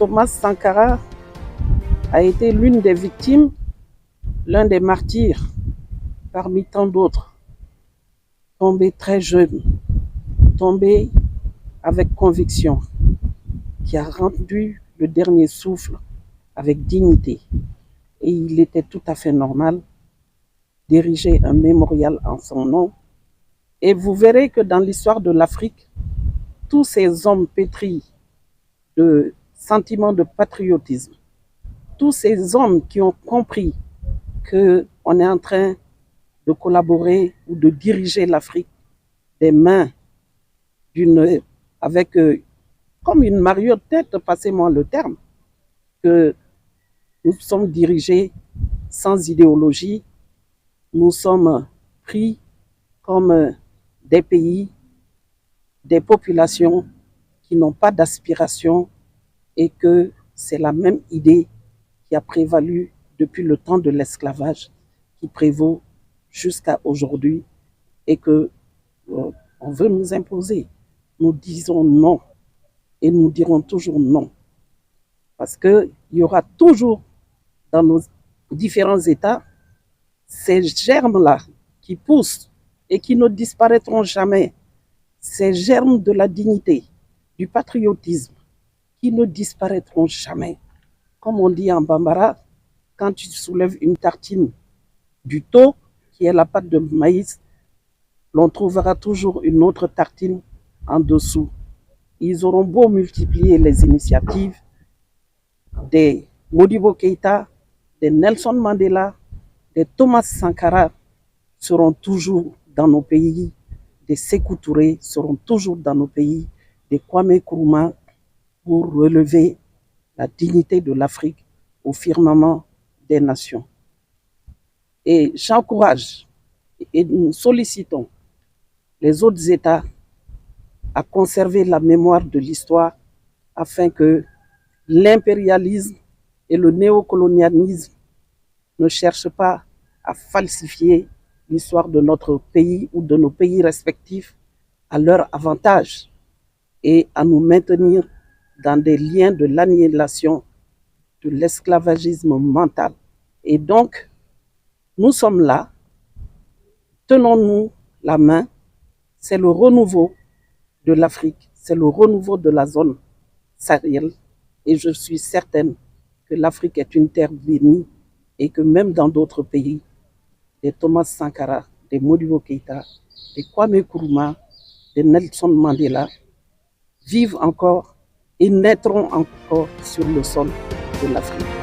Thomas Sankara a été l'une des victimes, l'un des martyrs, parmi tant d'autres, tombé très jeune, tombé avec conviction, qui a rendu le dernier souffle avec dignité. Et il était tout à fait normal d'ériger un mémorial en son nom. Et vous verrez que dans l'histoire de l'Afrique, tous ces hommes pétris de sentiments de patriotisme, tous ces hommes qui ont compris qu'on est en train de collaborer ou de diriger l'Afrique des mains avec comme une marionnette, passez-moi le terme, que nous sommes dirigés sans idéologie, nous sommes pris comme des pays, des populations qui n'ont pas d'aspiration et que c'est la même idée qui a prévalu depuis le temps de l'esclavage qui prévaut jusqu'à aujourd'hui et que on veut nous imposer. Nous disons non et nous dirons toujours non. Parce qu'il y aura toujours dans nos différents États ces germes-là qui poussent et qui ne disparaîtront jamais. Ces germes de la dignité, du patriotisme, qui ne disparaîtront jamais. Comme on dit en Bambara, quand tu soulèves une tartine du tau, qui est la pâte de maïs, l'on trouvera toujours une autre tartine en dessous. Ils auront beau multiplier les initiatives des Modibo Keïta, des Nelson Mandela, des Thomas Sankara seront toujours dans nos pays, des Sékou Touré seront toujours dans nos pays, des Kwame Nkrumah pour relever la dignité de l'Afrique au firmament des nations. Et j'encourage et nous sollicitons les autres États à conserver la mémoire de l'histoire afin que l'impérialisme et le néocolonialisme ne cherchent pas à falsifier l'histoire de notre pays ou de nos pays respectifs à leur avantage et à nous maintenir dans des liens de l'annihilation, de l'esclavagisme mental. Et donc, nous sommes là, tenons-nous la main, c'est le renouveau de l'Afrique, c'est le renouveau de la zone Sahel, et je suis certaine que l'Afrique est une terre bénie et que même dans d'autres pays, des Thomas Sankara, des Modibo Keïta, des Kwame Nkrumah, des Nelson Mandela vivent encore et naîtront encore sur le sol de l'Afrique.